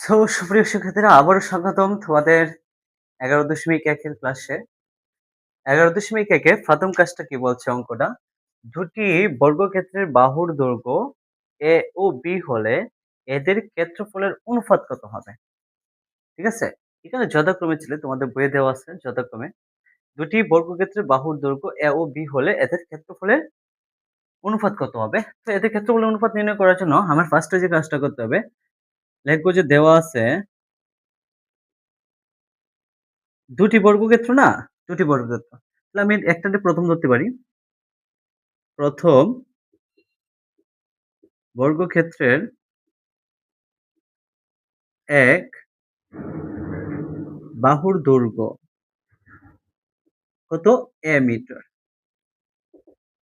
সুপ্রিয় শিক্ষার্থীরা আবারও স্বাগতম তোমাদের ১১.১ এর ক্লাসে। ১১.১ এ প্রথম কাজটা কি বলছে অঙ্কটা? দুটি বর্গক্ষেত্রের বাহুর দৈর্ঘ্য A ও B হলে এদের ক্ষেত্রফলের অনুপাত কত হবে? ঠিক আছে? এখানে যথাক্রমে ছিল তোমাদের বইয়ে দেওয়া আছে যথাক্রমে। দুটি বর্গক্ষেত্রের বাহুর দৈর্ঘ্য A ও B হলে এদের ক্ষেত্রফলের অনুপাত কত হবে? তো এদের ক্ষেত্রফলের অনুপাত নির্ণয় করার জন্য আমার ফার্স্টে যে কাজটা করতে হবে, লিখব যে দেওয়া আছে দুটি বর্গক্ষেত্র না? দুটি বর্গক্ষেত্র। তাহলে আমি একটাতে প্রথম ধরতে পারি। প্রথম বর্গক্ষেত্রের এক বাহুর দৈর্ঘ্য কত? A metre.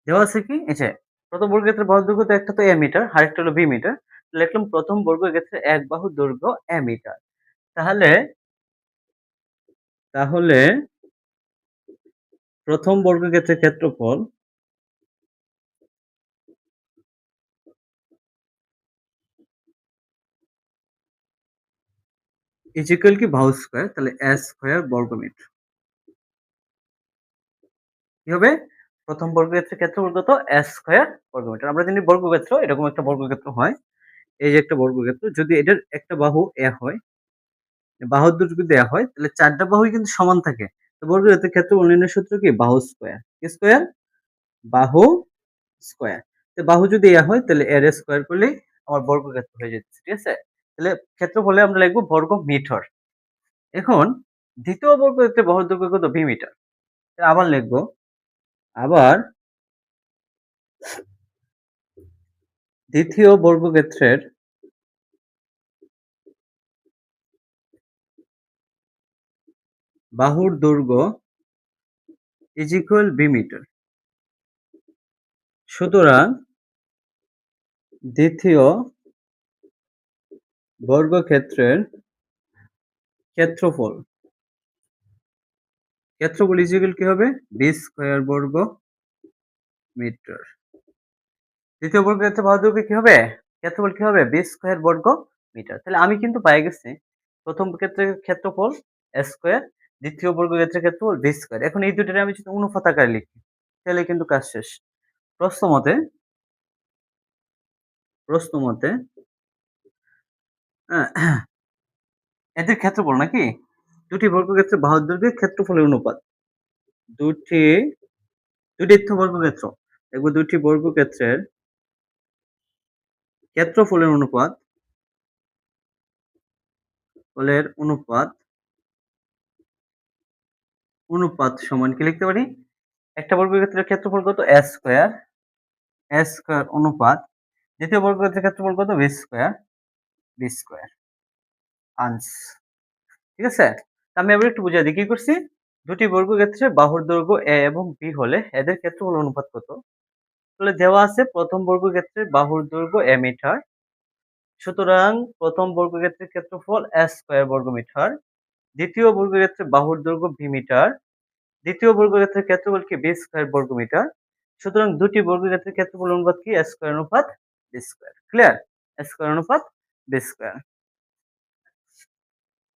দেওয়া আছে কি? এই যে প্রথম বর্গক্ষেত্রের বাহুর দৈর্ঘ্য তো একটা তো A মিটার, আরেকটা হলো B মিটার। লিখলাম প্রথম বর্গক্ষেত্রের এক বাহুর দৈর্ঘ্য A মিটার। তাহলে তাহলে প্রথম বর্গক্ষেত্রের ক্ষেত্রফল ইজ ইকুয়াল কি বাহু স্কয়ার, তাহলে A স্কয়ার বর্গমিটার। কি হবে? প্রথম বর্গক্ষেত্রের ক্ষেত্রফল কত? A স্কয়ার বর্গমিটার। আমরা জানি বর্গক্ষেত্র এরকম একটা বর্গক্ষেত্র হয়। এই যে একটা বর্গক্ষেত্র, যদি এটার একটা বাহু A হয়, বাহুর দৈর্ঘ্য যদি A হয়, তাহলে ৪ টা বাহুই কিন্তু সমান থাকে। তো বর্গক্ষেত্রের ক্ষেত্রফল নির্ণয়ের সূত্র কি? বাহু স্কয়ার। কি স্কয়ার? বাহু স্কয়ার। তো বাহু যদি A হয়, তাহলে A এর স্কয়ার করলেই আমার বর্গক্ষেত্র হয়ে যাচ্ছে। ঠিক আছে? তাহলে ক্ষেত্রফলে আমরা লিখব বর্গ মিটার। এখন দ্বিতীয় বর্গক্ষেত্রের বাহুর দৈর্ঘ্য কত? B metre. আবার লিখব, আবার দ্বিতীয় বর্গক্ষেত্রের বাহুর দৈর্ঘ্য ইজ ইকুয়াল B মিটার। সুতরাং দ্বিতীয় বর্গক্ষেত্রের ক্ষেত্রফল ইজ ইকুয়াল কি হবে? B স্কয়ার বর্গ মিটার। দ্বিতীয় বর্গক্ষেত্রের বাহুর দৈর্ঘ্য কি হবে? ক্ষেত্রফল কি হবে? B স্কয়ার বর্গ মিটার। তাহলে আমি কিন্তু পেয়ে গেছি প্রথম ক্ষেত্রের ক্ষেত্রফল A স্কয়ার, দ্বিতীয় বর্গক্ষেত্রের ক্ষেত্রফল B স্কয়ার। এখন এই দুটোরে আমি যদি অনুপাত আকারে লিখি, তাহলে কিন্তু কাজ শেষ। প্রশ্ন মতে এদের ক্ষেত্রফল নাকি? দুটি বর্গক্ষেত্রের বাহুর দৈর্ঘ্যের ক্ষেত্রফলের অনুপাত। দুটি দুটি বর্গক্ষেত্র। দেখব দুটি বর্গক্ষেত্রের ক্ষেত্রফলের অনুপাত সমান কি লিখতে পারি? একটা বর্গক্ষেত্রের ক্ষেত্রফল কত? A স্কয়ার, অনুপাত দ্বিতীয় বর্গক্ষেত্রের ক্ষেত্রফল কত? B square. আনস ঠিক আছে? আমি আবার একটু বুঝিয়ে দিই কি করছি? দুটি বর্গক্ষেত্রের বাহুর দৈর্ঘ্য A এবং B হলে এদের ক্ষেত্রফল অনুপাত কত? তাহলে দেওয়া আছে প্রথম বর্গক্ষেত্রের বাহুর দৈর্ঘ্য A মিটার। সুতরাং প্রথম বর্গক্ষেত্রের ক্ষেত্রফল A স্কয়ার বর্গমিটার। দ্বিতীয় বর্গক্ষেত্রের বাহুর দৈর্ঘ্য B মিটার। দ্বিতীয় বর্গক্ষেত্রের ক্ষেত্রফল কি? B স্কয়ার বর্গমিটার। সুতরাং দুটি বর্গক্ষেত্রের ক্ষেত্রফল অনুপাত কি? A স্কয়ার অনুপাত B square. Clear? A square অনুপাত B স্কয়ার।